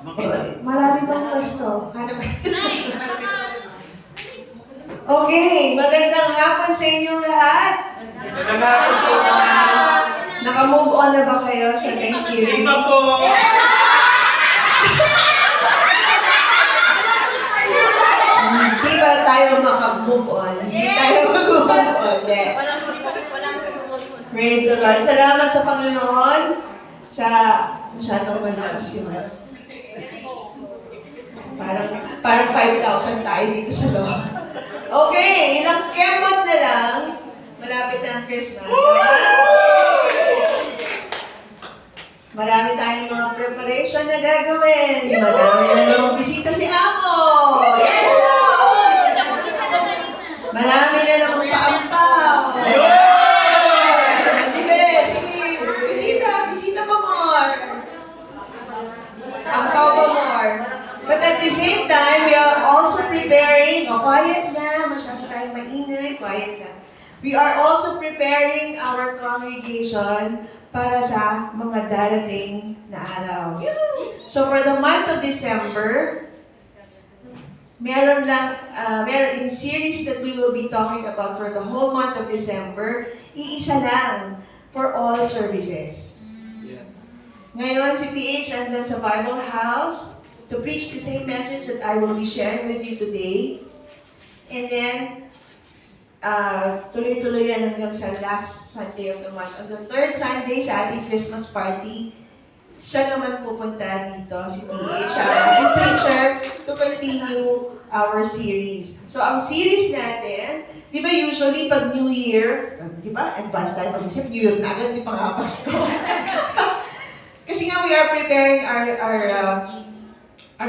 Marami pang pwesto. Okay, magandang hapon sa inyong lahat. Magandang hapon po naman. Naka-move on na ba kayo sa Thanksgiving? Hindi pa po. Hindi ba tayo maka-move on? Hindi tayo mag-move on. Hindi. Praise the Lord. Salamat sa Panginoon sa masyadong malakas yung parang 5,000 tayo dito sa loob. Okay, ilang kemot na lang. Malapit na ang Christmas. Marami tayong mga preparation na gagawin. Madami na namang bisita si Amo. Marami na namang paampaw. Dibe, sige, bisita pa more. Ampaw pa more. But at the same time, we are also preparing, quiet na, masyado tayong maingay, quiet na. We are also preparing our congregation para sa mga darating na araw. So for the month of December, meron yung series that we will be talking about for the whole month of December, iisa lang for all services. Yes. Ngayon, si PH andun sa Bible House to preach the same message that I will be sharing with you today. And then, tuloy-tuloy yan hanggang sa last Sunday of the month. On the third Sunday sa ating Christmas party, siya naman pupunta dito, si PH, ang preacher, to continue our series. So, ang series natin, di ba usually pag New Year, di ba, advance tayo pag-isip, New Year na agad, di pa nga Pasko. Kasi nga, we are preparing our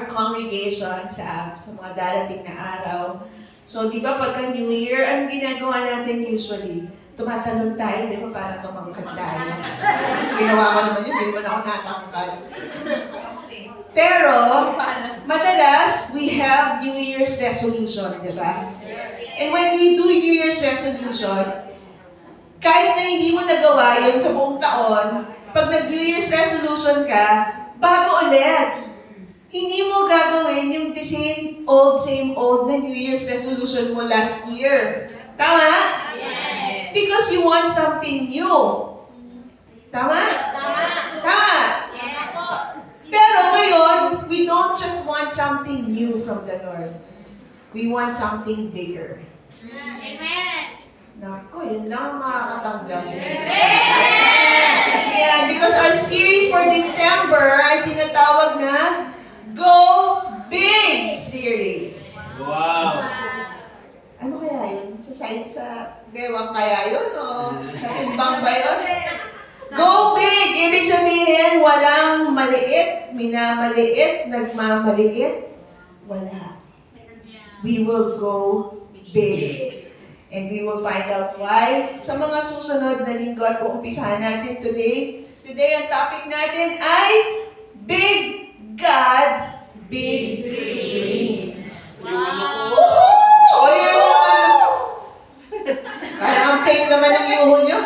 congregation sa mga darating na araw. So, di ba, pagka New Year, ang ginagawa natin usually, tumatalon tayo, di ba, para tumangkad tayo. Ginawa ko naman yun, di ba ako natangkad. Pero, madalas, we have New Year's resolution, di ba? And when we do New Year's resolution, kahit na hindi mo nagawa yun sa buong taon, pag nag-New Year's resolution ka, bago ulit. Hindi mo gagawin yung the same old na New Year's resolution mo last year. Tama? Yes. Because you want something new. Tama? Tama? Yes. Pero ngayon, we don't just want something new from the Lord. We want something bigger. Amen. Naku, yun lang ang makakatanggap. Yan, because our series for December ay tinatawag na Go Big Series. Wow. Ano kaya yun? Sa bewang kaya yun? O sa timbang ba yun? Go big! Ibig sabihin, walang maliit, minamaliit, nagmamaliit. Wala. We will go big. And we will find out why sa mga susunod na linggo at uumpisahan natin today. Today, ang topic natin ay Big God, Big Dreams. Wow. O yan naman. Parang ang fake naman ang yuho nyo.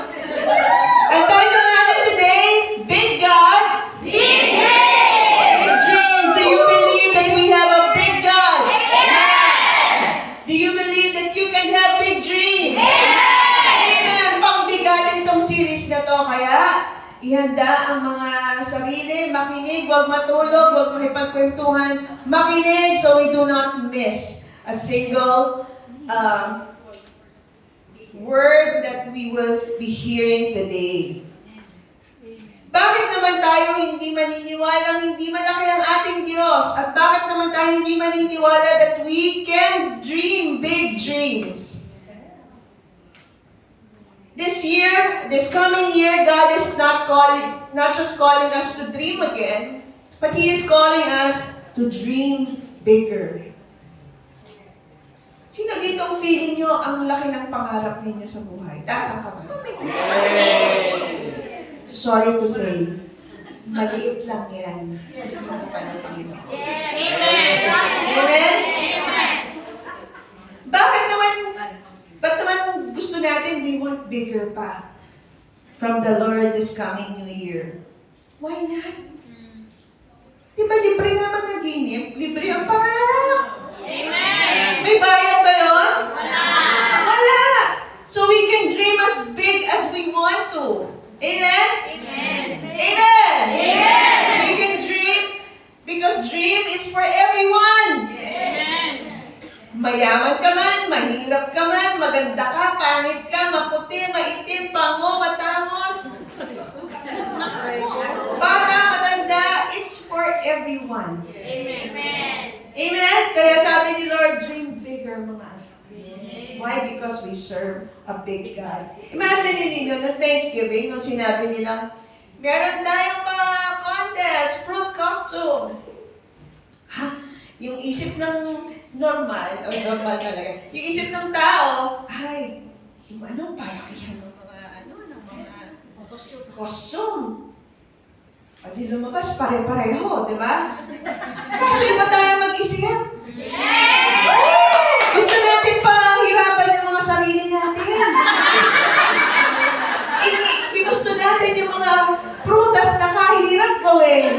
Ang title natin today, Big God, Big dreams. Big Dreams. Do you believe that we have a big God? Do you believe that you can have big dreams? Amen! Pangbigatin tong series na to. Kaya, ihanda ang mga sarili, makinig, huwag matulog, huwag makipagkwentuhan, makinig so we do not miss a single word that we will be hearing today. Bakit naman tayo hindi maniniwalang hindi malaki ang ating Diyos? At bakit naman tayo hindi maniniwala that we can dream big dreams? This coming year, God is not just calling us to dream again, but He is calling us to dream bigger. Sino dito ang feeling nyo ang laki ng pangarap ninyo sa buhay? Taas ang kamay. Sorry to say, maliit lang yan. Harapan ng Panginoon. Amen? Ba't naman gusto natin, we want bigger pa from the Lord this coming New Year? Why not? Di ba libre nga libre ang pangarap. Amen. May bayad ba yun? Wala. Wala. So we can dream as big as we want to. Amen? Amen. Amen. Amen. We can dream because dream is for everyone. Amen. Mayaman ka man, mahirap ka man, maganda ka, pangit ka, maputi, maitim, pango, matangos. Bata, matanda, it's for everyone. Amen. Amen? Kaya sabi ni Lord, dream bigger mga anak. Why? Because we serve a big God. Imagine ninyo, noong Thanksgiving, nung sinabi nilang, meron tayong contest, fruit costume. Ha? Yung isip ng normal talaga, yung isip ng tao, ay, yung palakihan ng mga costume. O di lumabas, pare-pareho, di ba? Kaso iba tayo mag-isip. Gusto natin pahirapan yung mga sarili natin. Ginusto natin yung mga prutas na kahirap gawin.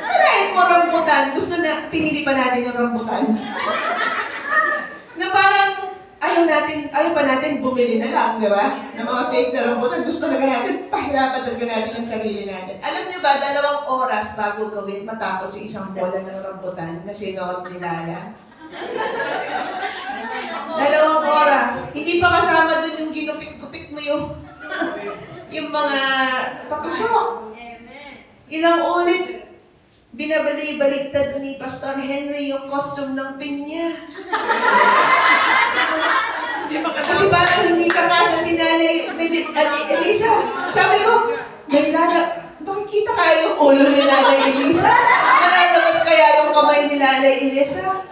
Kailangan mo rambutan. Pinili pa natin yung rambutan. Na parang, ayaw pa natin bumili na lang, di ba? Na mga fake na rambutan. Gusto na natin, pahirapan talaga natin yung sarili natin. Alam niyo ba, 2 oras bago gawin matapos yung isang bola ng rambutan na sinuot ni Lala? 2 oras. Hindi pa kasama dun yung ginupit-gupit mo yung yung mga pakasok. Ilang ulit, binabalik-baliktad ni Pastor Henry yung costume ng pinya. Kasi parang hindi kakasa si Nanay Elisa. Sabi ko, may Lala, makikita kaya yung ulo ni Nanay Elisa? Malalabas kaya yung kamay ni Nanay Elisa?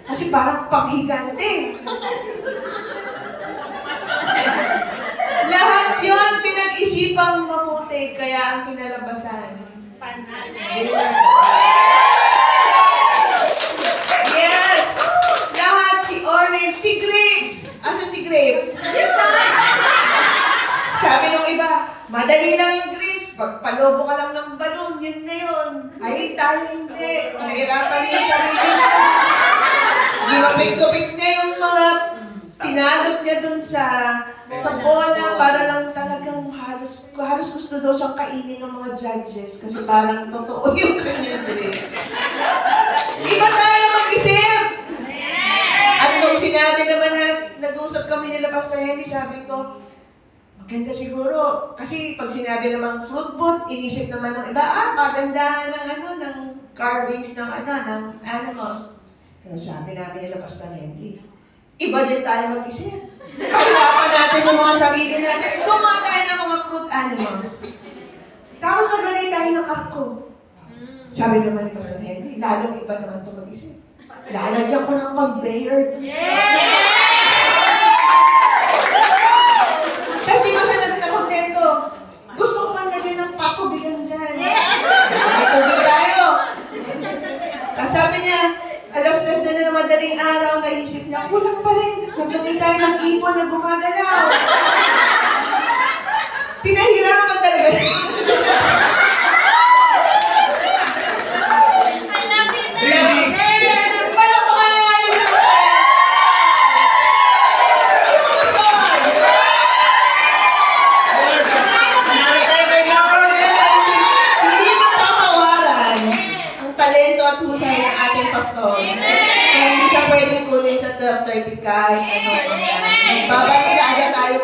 Kasi parang panghigante. Lahat yun pinag-isipang mabuti, kaya ang kinalabasan. Yes! Lahat si Orange, si Grapes. Asan si Grapes? Sabi nung iba, madali lang yung grapes. Pagpalobo ka lang ng balon, yun na yun. Ay, tayo hindi. Nahirapan niya yung sarili niya. Ginupit-gupit niya yung mga pinalot niya dun sa bola para lang talagang halos gusto daw siyang kainin ng mga judges kasi parang totoo yung kanyang grapes. Iba tayo mag-isip! At nung sinabi naman na nag-usap kami nila Pastor Henry, sabi ko, maganda siguro. Kasi pag sinabi namang fruit boot, inisip naman ng iba, maganda ng carvings ng animals. Pero sabi namin nila Pastor Henry, iba din tayo mag-isip. Pahirapan natin yung mga sarili natin. Gumawa tayo ng mga fruit animals. Tapos maglagay tayo ng arko. Sabi naman ni Pastor Henry, lalong iba naman ito mag-isip. Lalagyan ko ng conveyor. Tapos di ba siya nagkakontento? Gusto ko man lagyan ng patubigan dyan. May tubig tayo. Tapos sabi niya, alas 10 na ng madaling araw, naisip niya, kulang pa rin. Naglagay tayo ng ibon na gumagalaw. Pinahirapan talaga. Really? Palakpakan na natin siya sa Hindi matatawaran ang talento at husay ng ating pastor. Kaya hindi siya pwedeng kunin sa 12:30 kahit ano. Magbabalik na agad tayo.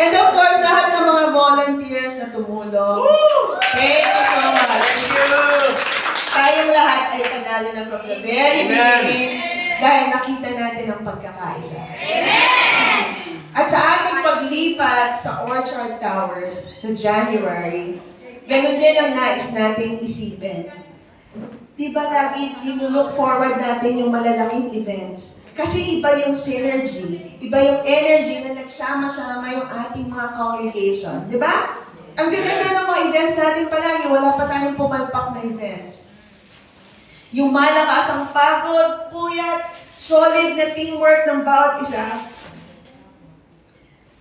And of course, lahat ng mga volunteers na tumulong. Thank you so much. Thank you! Tayong lahat ay panalo na from the very Amen. beginning dahil nakita natin ang pagkakaisa. At sa ating paglipat sa Orchard Towers sa January, ganun din ang nais nating isipin. Di ba lagi nilook forward natin yung malalaking events? Kasi iba yung synergy, iba yung energy na nagsama-sama yung ating mga congregation. Di ba? Ang gaganda ng mga events natin palagi, wala pa tayong pumalpak na events. Yung malakas ang pagod, puyat, solid na teamwork ng bawat isa.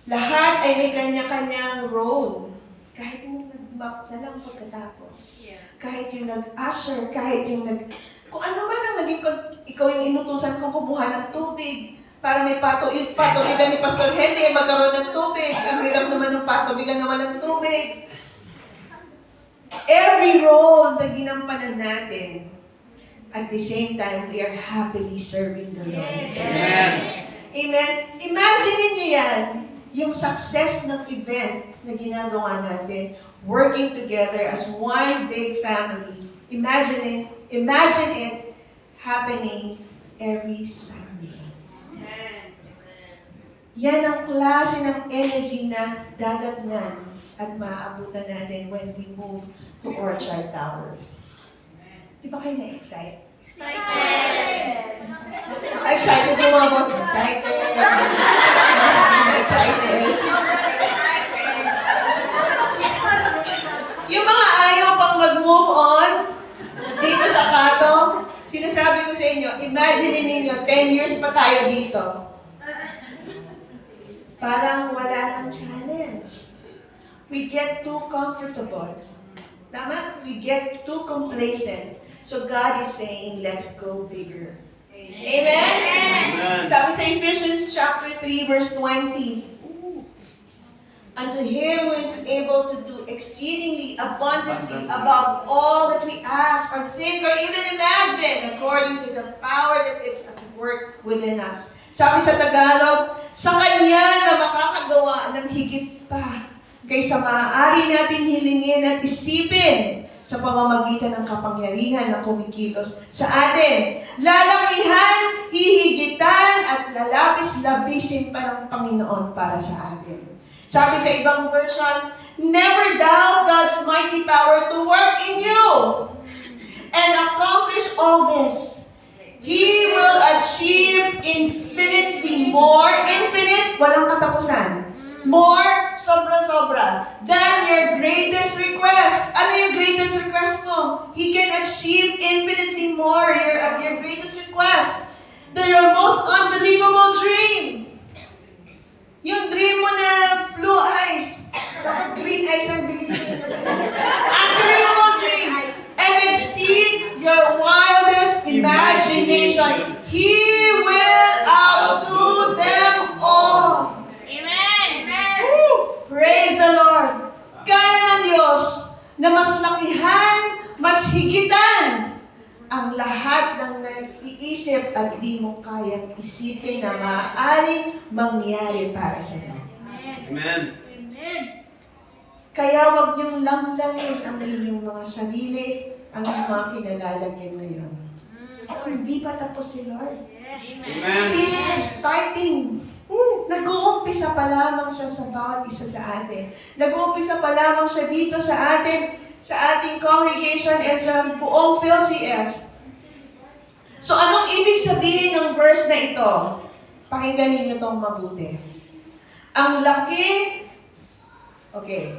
Lahat ay may kanya-kanyang role. Kahit nung mop na lang pagkatapos. Kahit yung nag-usher, kahit yung kung ano man ang naging, ikaw yung inutusan kong kumuha ng tubig, para may patubigan ni Pastor Henry, magkaroon ng tubig. Ang hirap naman ng patubigan naman ng tubig. Every role na ginampanan natin, at the same time, we are happily serving the Lord. Amen. Amen. Imagine niyo yan, yung success ng event na ginagawa natin, working together as one big family. Imagine it happening every Sunday. Yan ang klase ng energy na dadatnan at maaabutan natin when we move to Orchard Towers. Di ba kayo na-excite? Excited yung mga boss. Excited. Yung mga ayaw pang mag-move on dito sa Katong, sinasabi ko sa inyo, imagine ninyo, 10 years pa tayo dito. Parang wala ng challenge. We get too comfortable. Tama? We get too complacent. So God is saying, let's go bigger. Amen? Amen. Sabi sa Ephesians chapter 3, verse 20, unto Him who is able to do exceedingly abundantly above all that we ask or think or even imagine, according to the power that is at work within us. Sabi sa Tagalog, sa Kanya na makakagawa ng higit pa kaysa maaari natin hilingin at isipin sa pamamagitan ng kapangyarihan na kumikilos sa atin. Lalakihan, hihigitan at lalabis-labisin pa ng Panginoon para sa atin. Sabi sa ibang version, never doubt God's mighty power to work in you and accomplish all this. He will achieve infinitely more, infinite, walang katapusan, more, sobra-sobra, than your greatest request. Ano yung greatest request mo? He can achieve infinitely more, your greatest request, than your most unbelievable dream. Yung dream mo na blue eyes, dapat green eyes ang bigyan mo. Unbelievable dream. And exceed your wildest imagination. He will outdo them all. Amen. Woo! Praise the Lord. Kaya ng Diyos na mas lakihan, mas higitan ang lahat ng nag-iisip at di mo kayang isipin na maaaring mangyari para sa iyo. Amen. Kaya wag niyong lamlamin ang inyong mga sarili, ang inyong mga kinalalagyan ngayon. Hindi pa tapos si Lord. Amen. He's just starting. Nag-uumpisa pa lamang siya sa bawat isa sa atin. Nag-uumpisa pa lamang siya dito sa atin, sa ating congregation and sa buong PhilCS. So anong ibig sabihin ng verse na ito? Pakinggan ninyo itong mabuti. Ang laki, okay.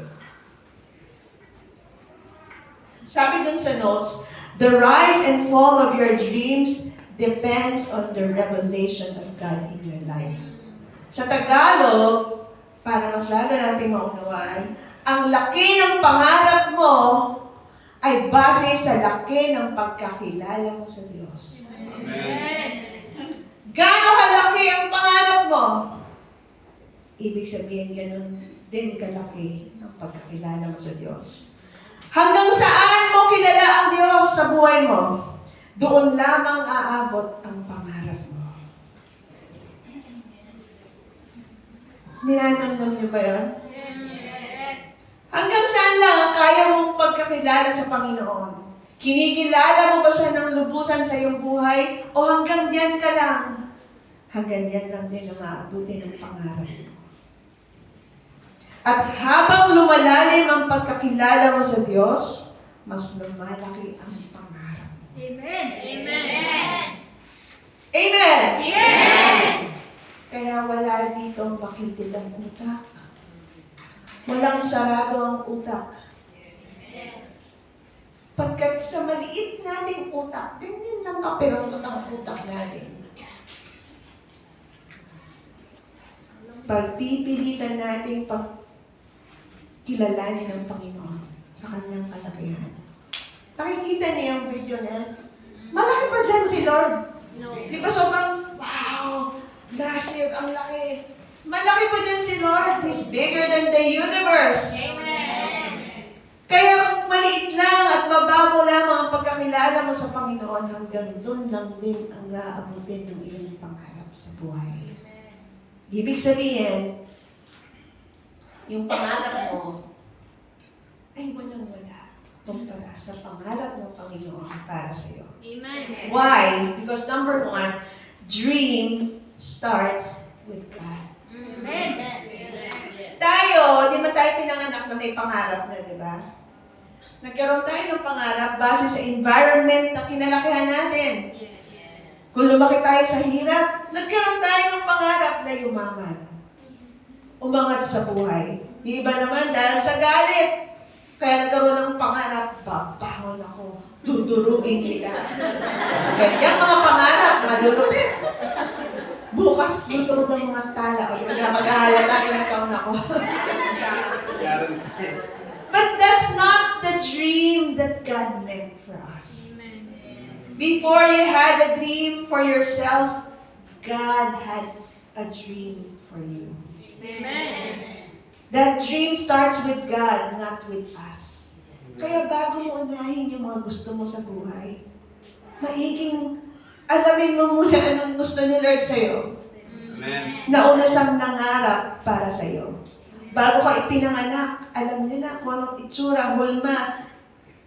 Sabi dun sa notes, the rise and fall of your dreams depends on the revelation of God in your life. Sa Tagalog, para mas lalo natin maunawaan, ang laki ng pangarap mo ay base sa laki ng pagkakilala mo sa Diyos. Amen. Gaano kalaki ang pangarap mo? Ibig sabihin, ganun din kalaki ang pagkakilala mo sa Diyos. Hanggang saan mo kilala ang Diyos sa buhay mo? Doon lamang aabot ang pangarap mo. Ninanamdam niyo ba yun? Hanggang saan lang ang kaya mong pagkakilala sa Panginoon? Kinikilala mo ba siya ng lubusan sa iyong buhay? O hanggang diyan ka lang? Hanggang diyan lang din ang maabuti ng pangarap mo. At habang lumalalim ang pagkakilala mo sa Diyos, mas lumalaki ang pangarap mo. Amen. Amen! Kaya wala ditong makitid ang utak. Walang sarado ang utak. Pagkat sa maliit nating utak, ganyan lang kapirangtot ang utak natin. Pagpipilitan natin kilalanin ng Panginoon. sa kanyang kalakihan. Nakikita niyo yung video na yan? Malaki pa dyan si Lord. No. Di ba sobrang, wow, massive, ang laki. Malaki pa dyan si Lord. He's bigger than the universe. Amen. Kaya kung maliit lang at mabago lamang ang pagkakilala mo sa Panginoon, hanggang doon lang din ang naaabutin ng iyong pangarap sa buhay. Ibig sabihin, yung pangarap mo ay walang-wala kumpara sa pangarap ng Panginoon para sa iyo. Amen. Why? Because number one, dream starts with God. Amen. Tayo, di ba tayo pinanganak na may pangarap na, di ba? Nagkaroon tayo ng pangarap base sa environment na kinalakihan natin. Kung lumaki tayo sa hirap, nagkaroon tayo ng pangarap na yumaman. Umangat sa buhay. Yung iba naman dahil sa galit. Kaya nagkaroon ng pangarap, babangon ako, dudurugin kita. Ganyan mga pangarap, malulupit. Bukas, luturod ang mga tala. O diba, mag-ahalata ilang taon ako. Sharon. But that's not the dream that God meant for us. Before you had a dream for yourself, God had a dream for you. Amen. That dream starts with God, not with us. Kaya bago mo unahin yung mga gusto mo sa buhay, maiging alamin mo muna anong gusto ni Lord sa'yo. Amen. Nauna siyang nangarap para sa'yo. Bago ka ipinanganak, alam niya na kung anong itsura, hulma,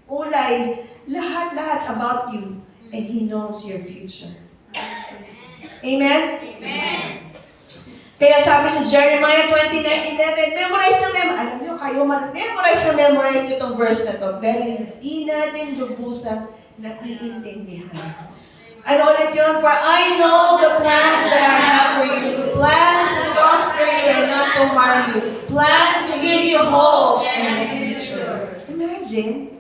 kulay, lahat-lahat about you. And He knows your future. Amen? Amen. Kaya sabi sa Jeremiah 29:11, memorize na memorize. Alam niyo, kayo memorize niyo itong verse na to. Pero hindi natin lubusan na iintindihan. Ano ulit yun? For I know the plans that I have for you. Plans to prosper you and not to harm you. Plans to give you hope and a future. Imagine,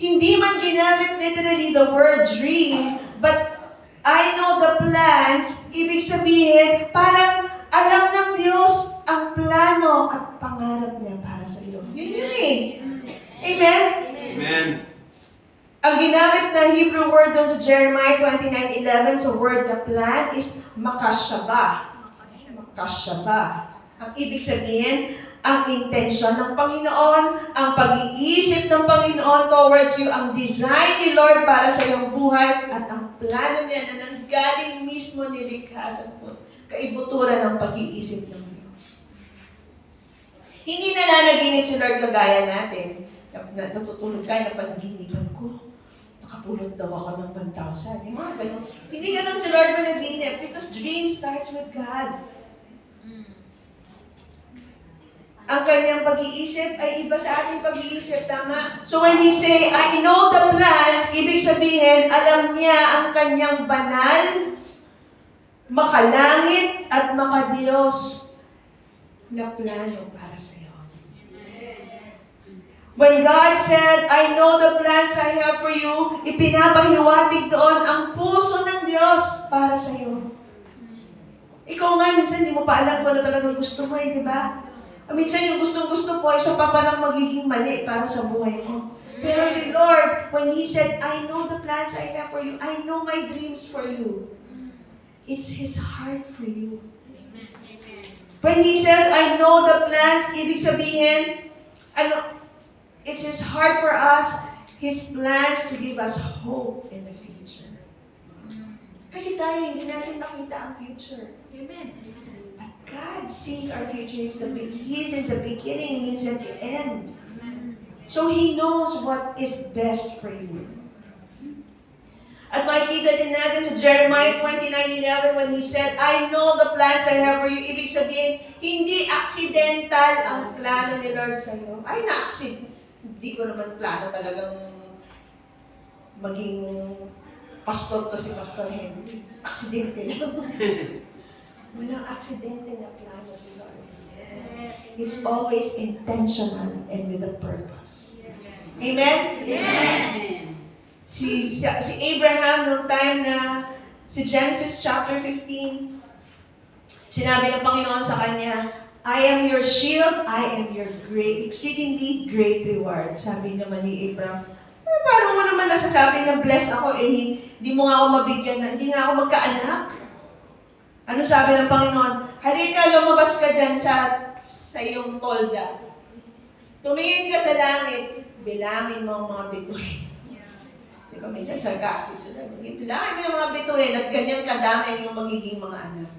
hindi man ginamit literally the word dream, but I know the plans, ibig sabihin, parang alam ng Diyos ang plano at pangarap niya para sa iyo. Yun eh. Amen? Amen. Ang ginamit na Hebrew word doon sa Jeremiah 29:11 sa word na plan is makashaba. Makashaba. Ang ibig sabihin, ang intensyon ng Panginoon, ang pag-iisip ng Panginoon towards you, ang design ni Lord para sa iyong buhay, at ang plano niya na nanggaling mismo nilikha sa kaibuturan ng pag-iisip ng Diyos. Hindi na nanaginip si Lord kagaya natin. Natutulog kayo na panaginipan ko. Nakapulot daw ako ng 1,000. Yung mga ganun. Hindi ganun si Lord managinip because dream starts with God. Ang kanyang pag-iisip ay iba sa ating pag-iisip, tama? So when He say, I know the plans, ibig sabihin, alam niya ang kanyang banal, makalangit at makadiyos na plano para sa iyo. When God said, I know the plans I have for you, ipinapahiwatig doon ang puso ng Diyos para sa iyo. Ikaw nga, minsan hindi mo pa alam kung ano talagang gusto mo di ba? Minsan yung gustong-gusto po, isa pa palang magiging mali para sa buhay mo. Pero si Lord, when He said, I know the plans I have for you, I know my dreams for you, it's His heart for you. When He says, I know the plans, ibig sabihin, it's His heart for us, His plans to give us hope in the future. Kasi tayo, hindi natin makita ang future. Amen. But God sees our future. He's in the beginning and He's at the end. So He knows what is best for you. At makikita din natin sa Jeremiah 29:11 when He said, I know the plans I have for you. Ibig sabihin, hindi accidental ang plano ni Lord sa iyo. Ay, na-accident. Hindi ko naman plano talagang maging pastor to si Pastor Henry. Aksidente lang. Walang aksidente na plano si Lord. It's always intentional and with a purpose. Amen? Amen. Si Abraham, nung time na si Genesis chapter 15, sinabi ng Panginoon sa kanya, I am your shield, I am your great, exceedingly great reward. Sabi naman ni Abraham, paano mo naman nasasabi na bless ako, hindi mo nga ako mabigyan na, hindi nga ako magkaanak. Ano sabi ng Panginoon? Halika, lumabas ka dyan sa iyong tolda. Tumingin ka sa langit, bilangin mo ang mga bituin. Di ba, minsan sarcastic sila. Bilangin mo yung mga bituin at ganyan kadami yung magiging mga anak.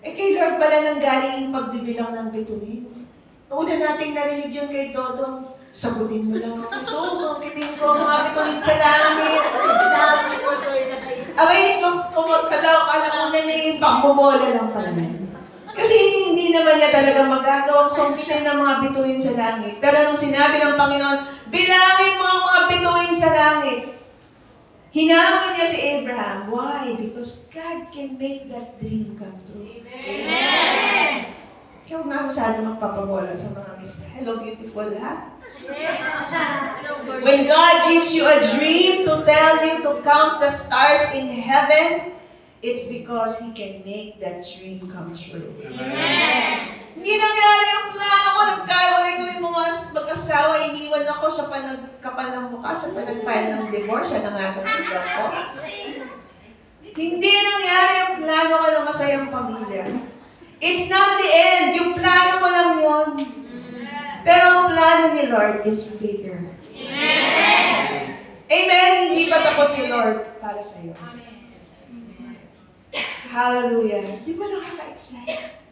Kay Lord pala nang galing yung pagbibilang ng bituin. Una nating narinig yun kay Dodong, sagutin mo lang ako. Susungkitin ko ang mga bituin sa langit. Abay, kala una na yung pangbubola lang pala. Kasi hindi naman niya talaga magagawang sungkitin ng mga bituin sa langit. Pero nung sinabi ng Panginoon, bilangin mo ang mga bituin sa langit. Hinamon niya si Abraham. Why? Because God can make that dream come true. Amen! Kaya huwag na masyado magpapabola sa mga miss. Hello, beautiful, ha? When God gives you a dream to tell you to count the stars in heaven, it's because He can make that dream come true. Amen! Hindi nangyari yung plano ko. Nagkaiwalay kami mga mag-asawa. Iniwan ako sa panagkapal ng mukha, sa panag-file ng divorce. Siya nangatagpag ko. Hindi nangyari yung plano ko ng masayang pamilya. It's not the end. Yung plano mo lang yun. Pero ang plano ni Lord is bigger. Amen! Amen? Hindi pa tapos si Lord para sa iyo. Hallelujah. Di ba nakaka-excite?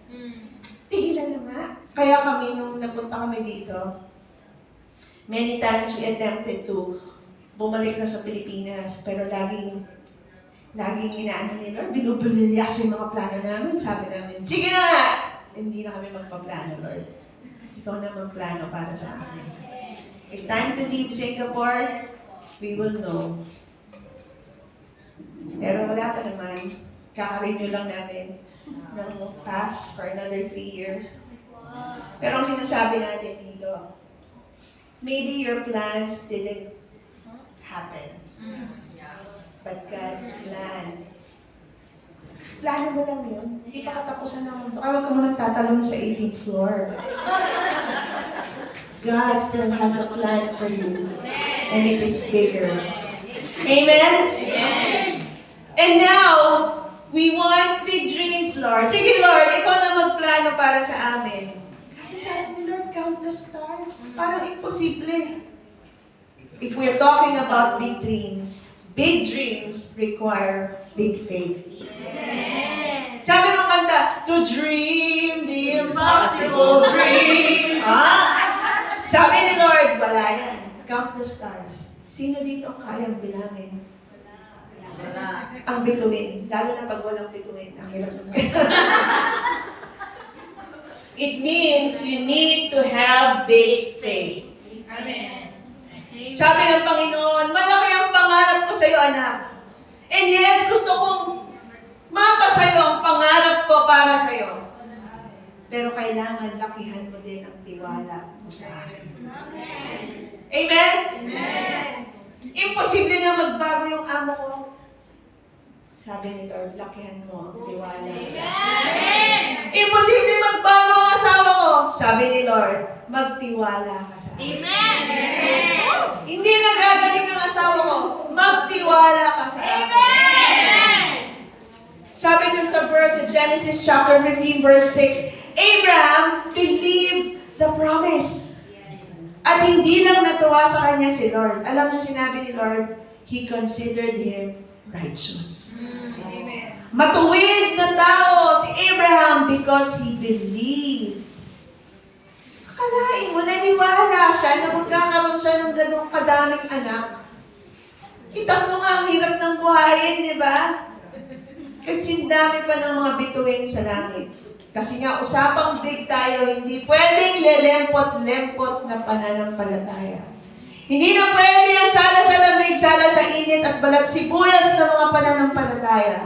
Tigilan na nga. Kaya kami, nung napunta kami dito, many times we attempted to bumalik na sa Pilipinas, pero laging inaano ni Lord, binubulilyak yung mga plano namin. Sabi namin, sige na nga! Hindi na kami magpaplano, Lord. Ikaw na magplano para sa amin. It's time to leave Singapore, we will know. Pero wala pa naman. Kaka-renew lang namin ng pass for another 3 years. Pero ang sinasabi natin dito, maybe your plans didn't happen. But God's plan. Plano mo lang yun. Hindi pa katapusan ng mundo. Kaya huwag ka munang tatalon sa 18th floor. God still has a plan for you. And it is bigger. Amen? And now, we want big dreams, Lord. Sige, Lord, ikaw na magplano para sa amin. Kasi sabi ni Lord, count the stars. Parang imposible. If we're talking about big dreams require big faith. Amen! Sabi ng kanta, to dream the impossible dream. Sabi ni Lord, wala yan. Count the stars. Sino dito ang kayang bilangin? Ang bituin. Lalo na pag walang bituin. Ang hirap naman. It means you need to have big faith. Amen! Sabi ng Panginoon, malaki ang pangarap ko sa iyo, anak. And yes, gusto kong mapasayo ang pangarap ko para sa iyo. Pero kailangan lakihan mo din ang tiwala mo sa akin. Amen? Amen! Imposible na magbago yung amo ko. Sabi ni Lord, lakihan mo ang tiwala mo sa akin. Amen! Imposible magbago ang asawa ko. Sabi ni Lord, magtiwala ka sa akin. Amen! Hindi nagagaling ang asawa ko. Magtiwala ka sa akin. Amen! Sabi dun sa verse, Genesis chapter 15, verse 6, Abraham believed the promise. At hindi lang natuwa sa kanya si Lord. Alam niyo sinabi ni Lord, He considered him righteous. Amen! Matuwid na tao si Abraham because he believed. Akalain mo, naniwala siya na magkakaroon siya ng ganong kadaming anak. Itatlo nga ang hirap ng buhayin, di ba? Kasi dami pa ng mga bituin sa langit. Kasi nga, usapang big tayo, hindi pwedeng lelempot-lempot na pananampalataya. Hindi na pwede ang sala sa lamig, sala sa init, at balat sibuyas ng mga pananampalataya.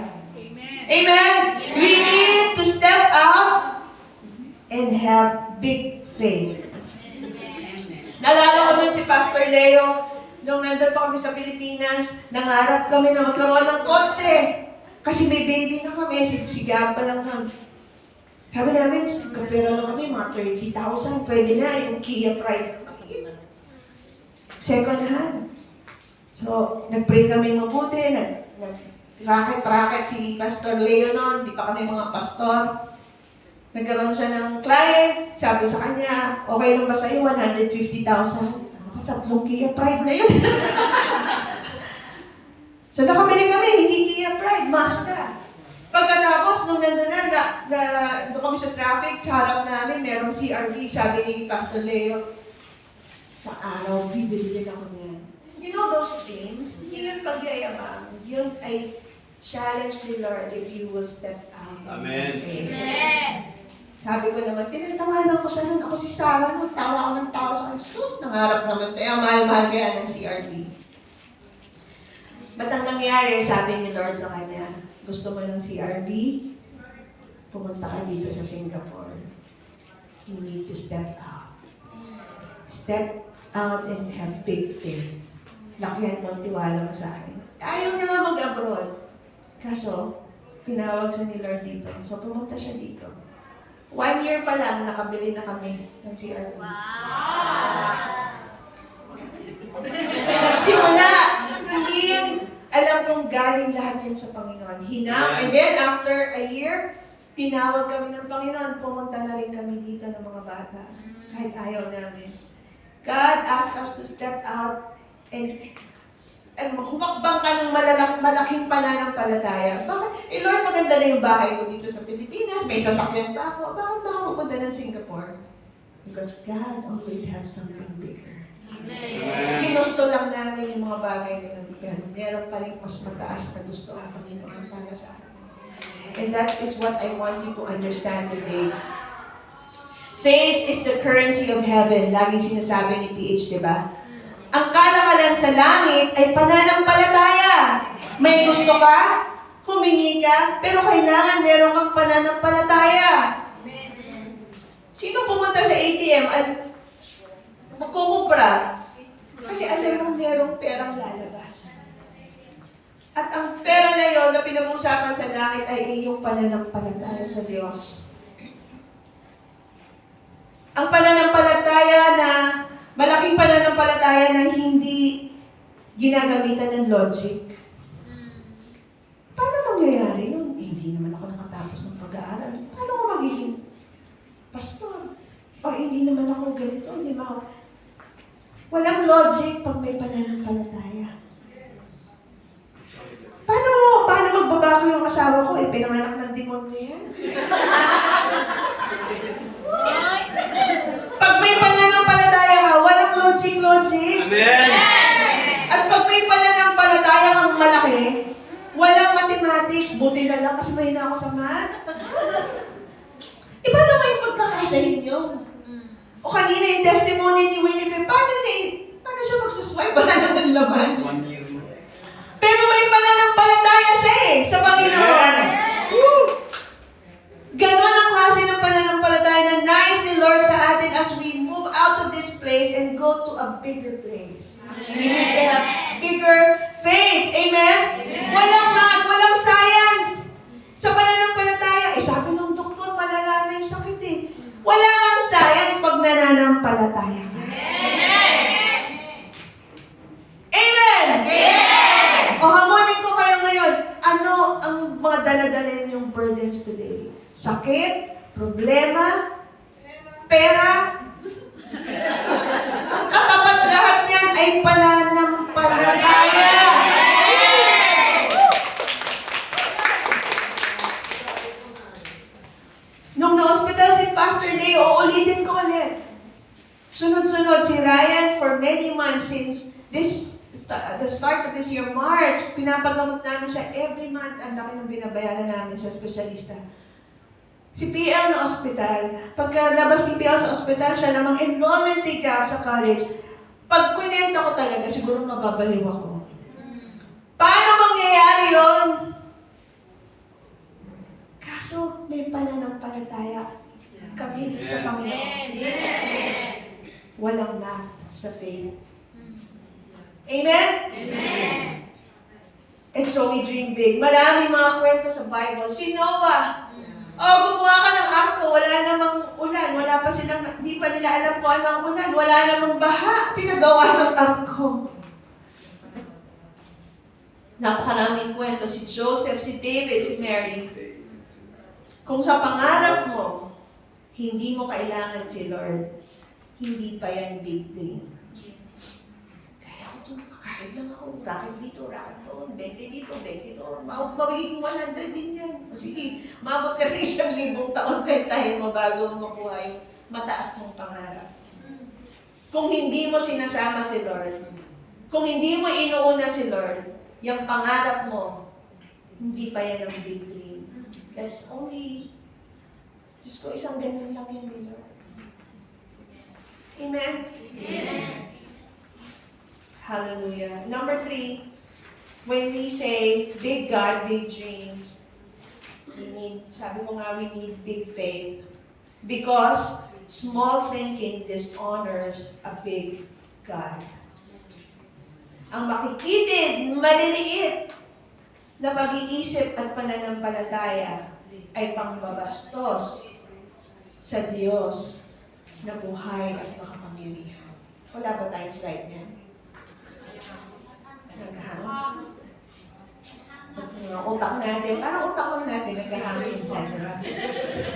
Amen? We need to step out and have big faith. Naalala ko nun si Pastor Leo, nung nandun pa kami sa Pilipinas, nangarap kami na magkaroon ng kotse. Kasi may baby na kami, si Gab pa lang nun. Sabi namin, kapera lang kami, mga 30,000, pwede na, yung Kia Pride. Second hand. So, nag-pray kami mabuti, nag-racket-racket si Pastor Leo noon, di pa kami mga pastor. Nagkaroon siya ng client, sabi sa kanya, okay lang ba sa'yo, 150,000? Ano ba, 3 Kia Pride na yun? So, nakabili kami, hindi Kia Pride, Mazda. Pagkatapos, nung nandun doon kami sa traffic, sa harap namin, merong CRV, sabi ni Pastor Leo, sa araw, bibili din ako niyan. You know those things? Hindi yung pagyayabang. Yun ay challenge ni Lord if you will step out. Amen. Sabi ko naman, tinatawanan ko siya nun. Ako si Sarah, nung tawa ako ng tawa sa kanya. Sus, nangarap naman tayo. Mahal-mahal kaya ng CRV. Ba't ang nangyari, sabi ni Lord sa kanya, gusto mo ng CRV? Pumunta ka dito sa Singapore. You need to step out. Step out and have big faith. Lakihan mo ang tiwala mo sa akin. Ayaw niya nga mag-abroad. Kaso, tinawag siya ni Lord dito. So, pumunta siya dito. 1 year pa lang, nakabili na kami ng CRV. Nagsimula. Hindi yun, alam kong galing lahat yun sa Panginoon. And then, after a year, tinawag kami ng Panginoon. Pumunta na rin kami dito ng mga bata. Kahit ayaw namin. God asked us to step out and humakbang ka ng malaking pananampalataya. Bakit? Lord, maganda na yung bahay ko dito sa Pilipinas. May sasakyan pa ako. Bakit ba ako pupunta ng Singapore? Because God always has something bigger. Ginusto lang namin yung mga bagay na yun. Pero meron pa rin mas mataas na gusto ang Panginoon para sa atin. And that is what I want you to understand today. Faith is the currency of heaven. Laging sinasabi ni PH, di ba? Ang kalakalan sa langit ay pananampalataya. May gusto ka, humingi ka, pero kailangan meron kang pananampalataya. Sino pumunta sa ATM? Magkukupra. Kasi alam mo merong perang lalabas. At ang pera na yon na pinag-usapan sa langit ay iyong pananampalataya sa Diyos. Ang pananampalataya na, malaking pananampalataya na hindi ginagamitan ng logic. Paano mangyayari yun? Hindi naman ako nakatapos ng pag-aaral. Paano ako magiging pastor? O hindi naman ako ganito, hindi naman ako... Walang logic pag may pananampalataya. Paano magbabago yung asawa ko? Pinanganak ng demonyo yan. Pag may pananampalataya ka, walang logic. Amen. At pag may pananampalataya kang malaki, walang mathematics. Buti na lang kasi mahina ako sa math. Paano may magkakasahin yun? O kanina yung testimony ni Winifred, paano siya magsuswipe? Wala na ng laman. 1 year mo. Pero may pananampalataya siya sa Panginoon. Woo! Ganon ang klase ng pananampalataya na nais ni Lord sa atin as we move out of this place and go to a bigger place. We need to have bigger faith. Amen? Walang math, walang science. Sa pananampalataya, sabi ng doktor, malala na yung sakit eh. Wala ang science pag nananampalataya ka. Amen! O hamunin ko kayo ngayon, ano ang mga daladala yung burdens today? Sakit, problema, pera. Ang katapat lahat niyan ay pananampalataya. Nung na-hospital si Pastor Leo, ulitin ko ulit. Sunod-sunod si Ryan for many months since the start of this year, March, pinapagamot namin siya every month. Ang laki ng binabayaran namin sa espesyalista. Si PL na ospital, pagkalabas ni PL sa ospital, siya namang enrollment take-up sa college. Pag kunento ko talaga, siguro mababaliw ako. Paano mangyayari yun? Kaso may pananampalataya kami sa Panginoon. Walang math sa faith. Amen? And so we dream big. Maraming mga kwento sa Bible. Si Noah, Oh, gumawa ka ng arko, wala namang ulan, wala pa silang, hindi pa nila alam kung ano ang ulan, wala namang baha, pinagawa ng arko. Napakaraming kwento, si Joseph, si David, si Mary. Kung sa pangarap mo, hindi mo kailangan si Lord, hindi pa yan big dream. Kaya ako kahit lang ako, racket dito, racket doon, 20 dito, 20 doon, mabiging 100 din yan. O sige, mabot ka na 1,000 taon tayo mo bago mo makuha yung mataas mong pangarap. Kung hindi mo sinasama si Lord, kung hindi mo inuuna si Lord, yung pangarap mo, hindi pa yan ang big dream. That's only, Diyos ko, isang ganun lang yan, Lord. Amen? Amen. Hallelujah. Number 3, when we say, big God, big dreams, we need, sabi ko nga, we need big faith. Because small thinking dishonors a big God. Ang makikitid, maliliit na pag-iisip at pananampalataya ay pangbabastos sa Diyos na buhay at makapangyarihan. Wala ba tayong slide niyan? Naghahang? Mga utak natin, parang utak mo natin, naghahang minsan, di ba?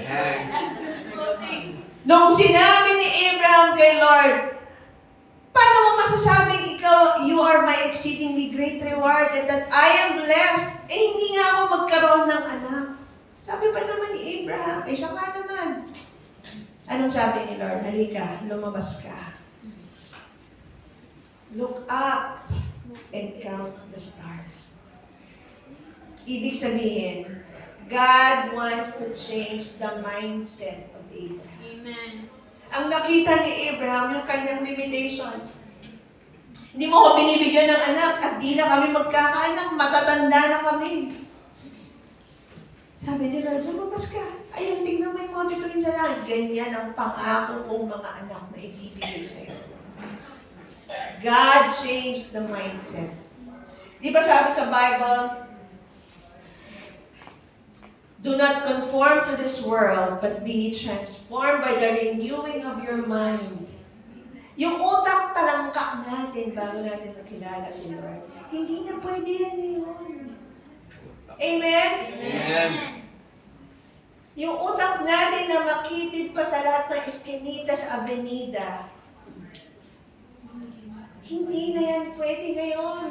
Hang. Nung sinabi ni Abraham kay Lord, paano mo masasabing ikaw, you are my exceedingly great reward and that I am blessed? Eh, hindi nga ako magkaroon ng anak. Sabi pa naman ni Abraham, eh siya nga naman. Anong sabi ni Lord? Halika, lumabas ka. Look up and count the stars. Ibig sabihin, God wants to change the mindset of Abraham. Amen. Ang nakita ni Abraham, yung kanyang limitations. Hindi mo ko binibigyan ng anak at di na kami magkakaanak, matatanda na kami. Sabi ni Lord, lumabas ka. Ayun, tingnan mo yung mga bituin sa langit. Ganyan ang pangako kong mga anak na ibibigay sa'yo. God changed the mindset. Di ba sabi sa Bible, do not conform to this world, but be transformed by the renewing of your mind. Yung utak talangka natin bago natin makilala si Lord, hindi na pwede yan ngayon. Amen? Amen. Yung utak natin na makitid pa sa lahat ng eskinita sa avenida, hindi na yan pwede ngayon.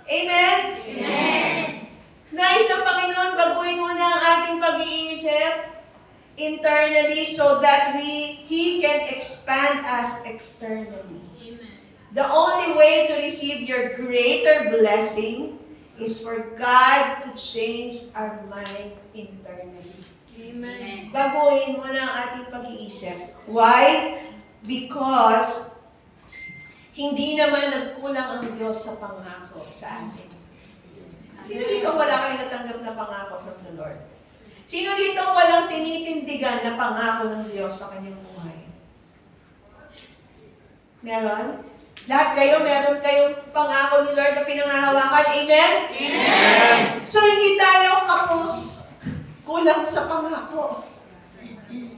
Amen? Amen. Nais ng Panginoon, baguhin mo na ang ating pag-iisip internally so that He can expand us externally. Amen. The only way to receive your greater blessing is for God to change our mind internally. Amen. Baguhin mo na ang ating pag-iisip. Why? Because hindi naman nagkulang ang Diyos sa pangako sa atin. Sino dito wala kayo natanggap na pangako from the Lord? Sino dito walang tinitindigan na pangako ng Diyos sa kanyang buhay? Meron? Lahat kayo, meron kayong pangako ni Lord na pinangahawakan. Amen? Amen. So, hindi tayo kapos. Kulang sa pangako.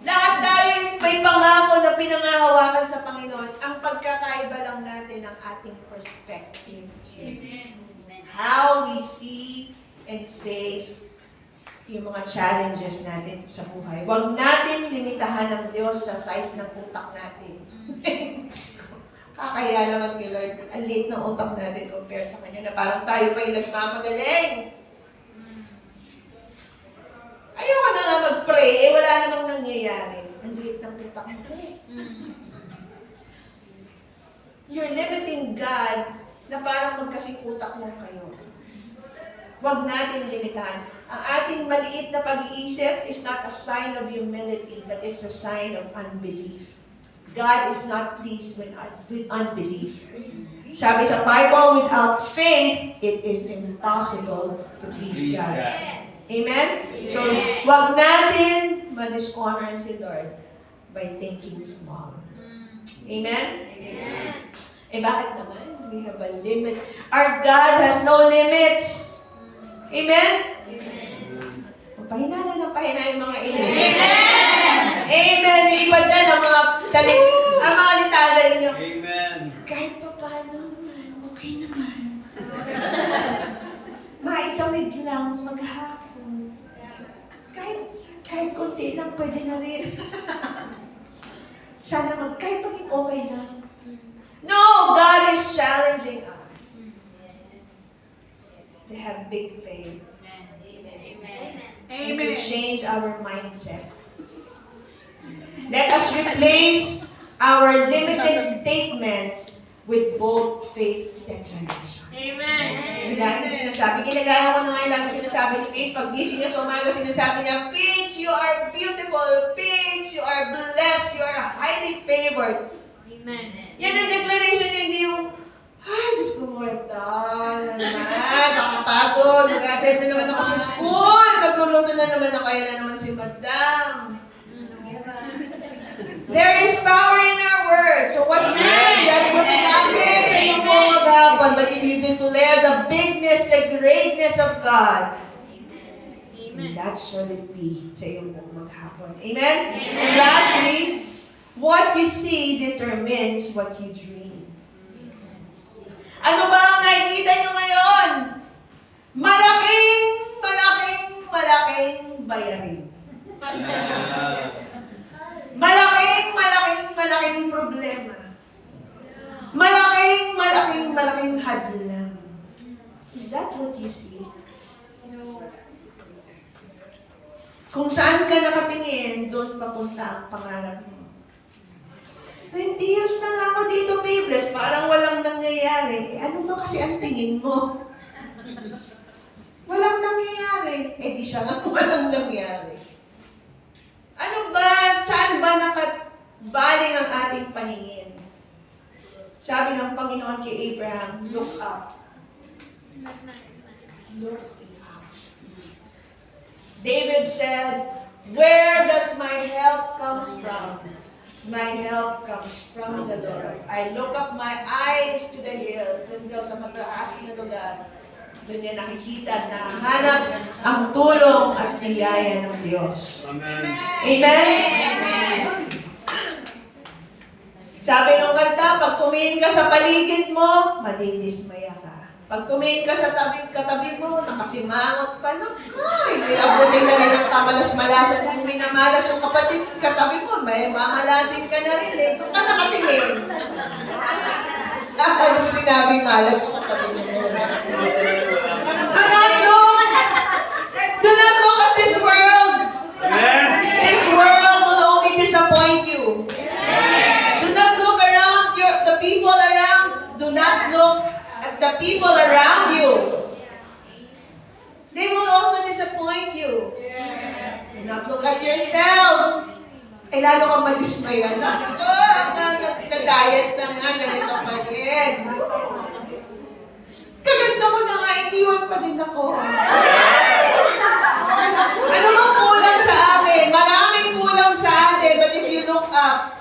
Lahat tayo may pangako na pinangahawakan sa Panginoon. Ang pagkakaiba lang natin ang ating perspective. How we see and face yung mga challenges natin sa buhay. Huwag natin limitahan ng Diyos sa size ng utak natin. Kakaya naman kay Lord, ang liit ng utak natin compared sa Kanya na parang tayo pa yung nagmamagaling. Ayoko na nga mag-pray, eh wala namang nangyayari. Ang liit ng utak mo. You're limiting God na parang magkasing utak lang kayo. Huwag natin limitahan. Ang ating maliit na pag-iisip is not a sign of humility, but it's a sign of unbelief. God is not pleased with unbelief. Sabi sa Bible, without faith, it is impossible to please God. Amen? So, huwag natin ma-dishonor si Lord by thinking small. Amen? Eh, bakit naman? We have a limit. Our God has no limits. Amen? Pahina na ng pahina yung mga amen. Amen! Amen! May iba dyan ang mga litada ninyo. Amen. Kahit pa paano naman, okay naman. Maitawid lang maghapon. Kahit konti lang, pwede na rin. Sana kahit maging okay lang. No! God is challenging us to have big faith. And to change our mindset. Let us replace our limited statements with bold faith declaration. Yung laging sinasabi, ginagaya ko na nga yung laging sinasabi ni Paige, pag gising niya sa umaga, sinasabi niya, Paige, you are beautiful. Paige, you are blessed. You are highly favored. Yan ang declaration niya, hindi yung, ay, Diyos ko mo, ito na naman, makapagod, mag-attend na naman ako sa school, magluluto na naman ako, yan na naman si Madam. There is power in our words. So what you say, that's what happens sa iyong mga maghapon. But if you declare the bigness, the greatness of God, and that shall it be sa iyong mga maghapon. Amen? And lastly, what you see determines what you dream. Ano ba ang nakikita nyo ngayon? Malaking bayarin. Malaking problema. Malaking hadlang. Is that what you see? Kung saan ka nakatingin, doon papunta ang pangarap mo. 20 years na nga ako dito, Biblis, parang walang nangyayari. Ano ba kasi ang tingin mo? Walang nangyayari. Eh di siya nga walang nangyayari. Ano ba, saan ba nakabaling ang ating paningin? Sabi ng Panginoon kay Abraham, look up. Look up. David said, where does my help comes from? My help comes from the Lord. I look up my eyes to the hills. Doon daw sa mataas na lugar. Doon niya nakikita, nahanap ang tulong at biyaya ng Diyos. Amen. Amen? Sabi ng kanta, pag tumingin ka sa paligid mo, madidismaya ka. Pag tumingin ka sa katabi mo, nakasimangot pa, nakay, may abutin na rin ang kamalas-malasan. Kung minamalas yung kapatid, katabi mo, may mamalasin ka na rin. Eh. Doon ka nakatingin. Ano sinabi malas yung katabi mo? Do not look at this world. Amen. This world will only disappoint you. Do not look around the people around. Do not look at the people around you. They will also disappoint you. Do not look at yourself. Eh, lalo kang madismaya. Naku, nagka-diet na nga, ganito pa rin. Kaganda ko na nga, iniwan pa din ako. Ano bang kulang sa akin? Maraming kulang sa atin, but if you look up,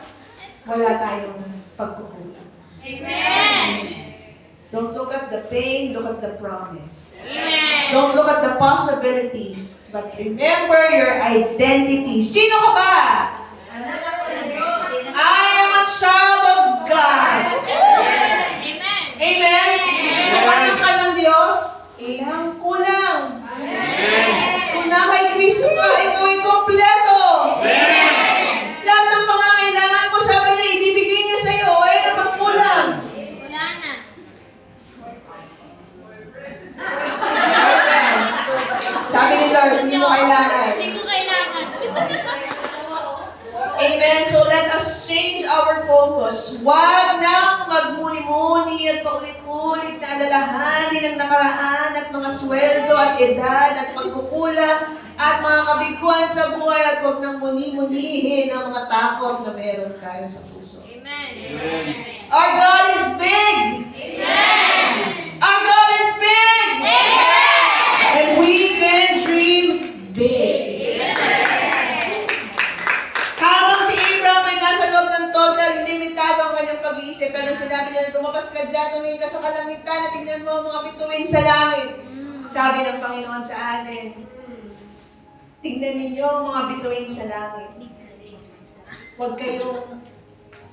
wala tayong pagkukulang. Amen. Don't look at the pain, look at the promise. Amen. Don't look at the possibility, but remember your identity. Sino ka ba? I am a child of God. Amen. Amen? Kung anak ka ng Diyos, ilang kulang. Kung na kay Kristo ka, ikaw ay kompleto. Lahat ng pangangailangan mo, sabi niya, ibibigay niya sa iyo. Ay, ano bang kulang? Wala na. Sabi ni Lord, hindi mo kailangan. Hindi ko kailangan. Amen. So let us change our focus. Huwag nang magmuni-muni at paulit-ulit na alalahanin ng nakaraan at mga sweldo at edad at pagkukulang at mga kabiguan sa buhay at huwag nang muni-munihin ang mga takot na meron tayo sa puso. Amen. Our God is big! Amen. Our God is big! Amen. And we can dream big. Habang si Abraham ay nasa loob ng total, limitado ang kanyang pag-iisip. Pero sinabi niya, lumabas ka dyan, tumingin ka sa kalangitan, at tingnan mo ang mga bituin sa langit. Sabi ng Panginoon sa atin, Tingnan ninyo ang mga bituin sa langit. Huwag kayong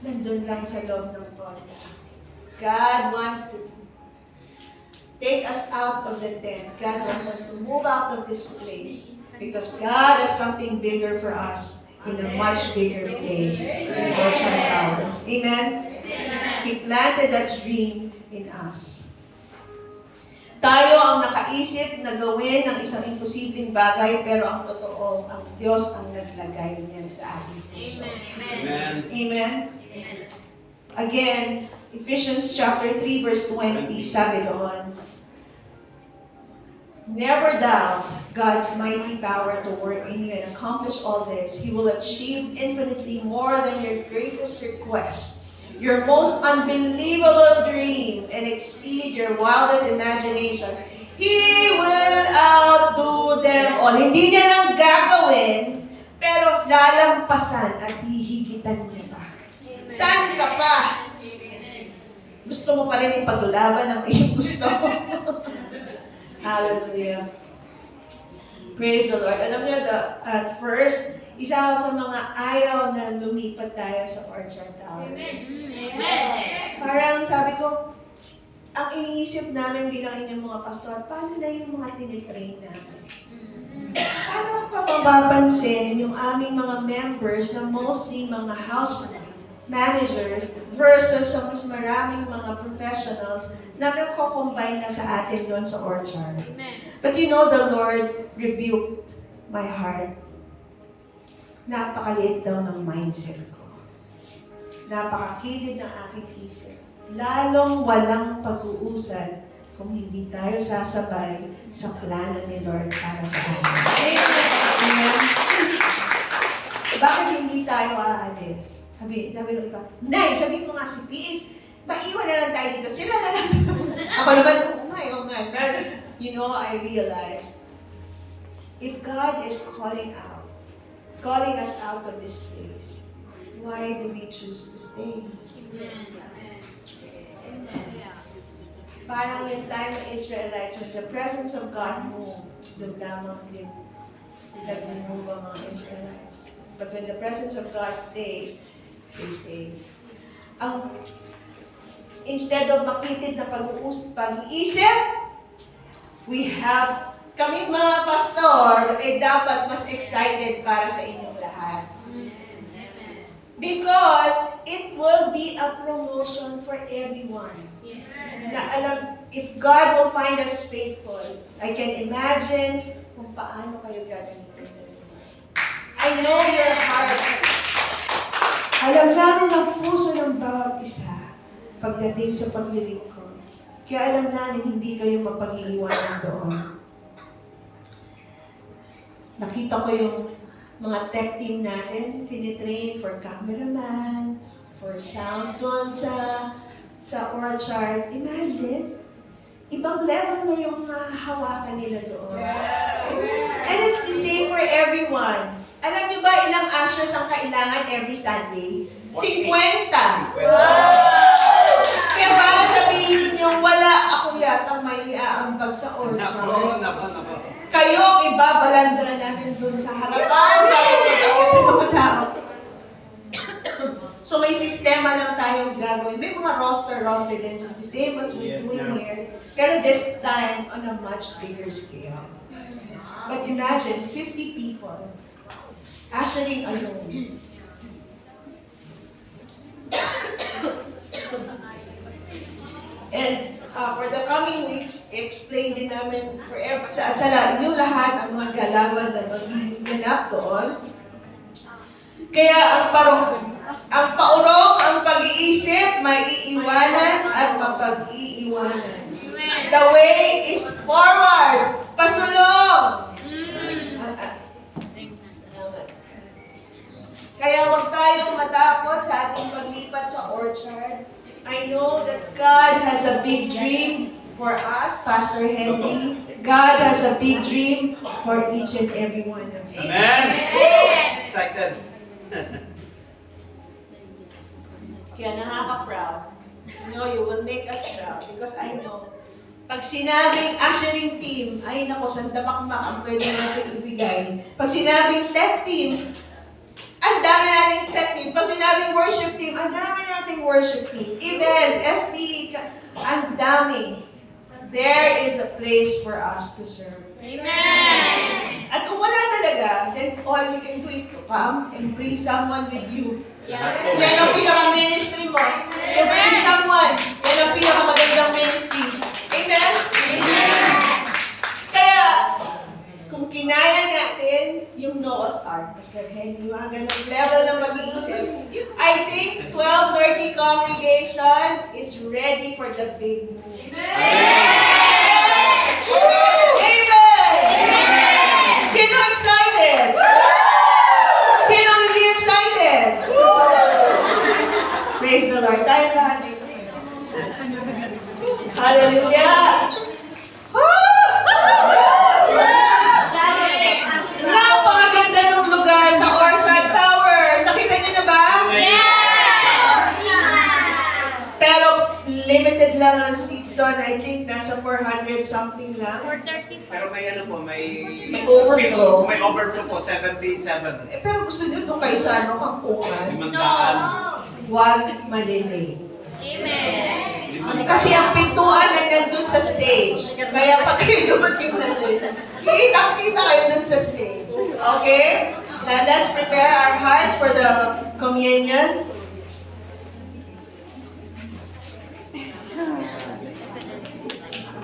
nandun lang sa loob ng tonda. God wants to take us out of the tent. God wants us to move out of this place. Because God has something bigger for us in a much bigger place in Orchard Towers. Amen? He planted that dream in us. Tayo ang nakaisip na gawin ng isang imposibleng bagay, pero ang totoo, ang Diyos ang naglagay niyan sa ating puso. Amen. Amen? Again, Ephesians chapter 3 verse 20, sabi doon, never doubt God's mighty power to work in you and accomplish all this. He will achieve infinitely more than your greatest request, your most unbelievable dream, and exceed your wildest imagination. He will outdo them all. Hindi niya lang gagawin, pero lalampasan at hihigitan niya pa. Saan ka pa? Gusto mo pa rin ipaglalaban ang iyong gusto? Hallelujah. Praise the Lord. Alam niyo, at first, isa ako sa mga ayaw na lumipat tayo sa Orchard Towers. Parang sabi ko, ang iniisip namin bilang inyong mga pastor, paano na yung mga tinitrain namin? Paano pa mapapansin yung aming mga members na mostly mga house managers versus sa mas maraming mga professionals na nagko-combine na sa atin doon sa Orchard. But you know, the Lord rebuked my heart. Napakaliit daw ng mindset ko. Napakakilid ng aking isip. Lalong walang pag-uusad kung hindi tayo sasabay sa plano ni Lord para sa atin. Amen? Bakit hindi tayo aalis? Sabi ng iba, Nay, sabi mo nga si PH, maiwan na lang tayo dito. Sila na lang. Ako naman, oh my. Pero, you know, I realized, if God is calling us out of this place, why do we choose to stay? Parang yung time of Israelites, when the presence of God moved, doon lamang din nag-move ang mga Israelites. But when the presence of God stays, they stay. Instead of makitid na pag-iisip, kami mga pastor, dapat mas excited para sa inyong lahat. Because it will be a promotion for everyone. Na alam, if God will find us faithful, I can imagine kung paano kayo gagamitin ng Lord. I know your heart. Alam namin ang puso ng bawat isa pagdating sa paglilingkod. Kaya alam namin hindi kayo mapag-iiwanan doon. Nakita ko yung mga tech team natin, tinitrain for cameraman, for sounds doon sa Orchard. Imagine, ibang level na yung hawakan nila doon. And it's the same for everyone. Alam niyo ba ilang ushers ang kailangan every Sunday? 50! Kaya para sabihin niyo, wala ako yata may iaambag sa Orchard. Nako. Kayo ang ibabalandra namin dun sa harapan bago mag-akit sa mga tao. So may sistema lang tayong gagawin. May mga roster din, just the same what we're doing here. Pero this time, on a much bigger scale. But imagine, 50 people ushering alone. And for the coming weeks, explain din namin sa inyo lahat ang mga galawan na maghihinap doon. Kaya ang paurong, ang pag-iisip, maiiwanan at mapag-iiwanan. The way is forward. Pasulong! Kaya huwag tayong matakot sa ating paglipat sa Orchard. I know that God has a big dream for us, Pastor Henry. God has a big dream for each and every one of you. Amen! Excited. Kaya nakaka-proud. You know, you will make us proud because I know Pag sinabing ushering team, ay nako, sandamakmak ang pwede natin ibigay. Pag sinabing tech team, ang dami nating tech team. Pag sinabing worship team, ang dami nating worship team. Events, SPE, ang dami. There is a place for us to serve. Amen. At kung wala talaga, then all you can do is to come and bring someone with you. Yan ang pinaka-ministry mo. To bring someone. Yan ang pinaka-magandang ministry. Amen? Kaya, kung kinaya natin yung Noah's Ark, Pastor Henry, yung mga ganong level ng mag-iisip, I think 12:30 congregation is ready for the big move. Amen! Sino excited? Sino hindi excited? Praise the Lord. Tayo lahat ay Hallelujah! Napakaganda ng lugar sa Orchard Tower. Nakita niyo na ba? Pero limited lang ang seats doon. I think nasa 400 something lang. 4:35. Pero may ano po, may overflow. May overflow po, 77. Pero gusto niyo itong kayo sa Kampungan? 500. Huwag malilate. Amen. Kasi ang pintuan ay nandun sa stage. Kaya pag kayo dumating natin, kitang-kita kayo dun sa stage. Okay? Now let's prepare our hearts for the communion.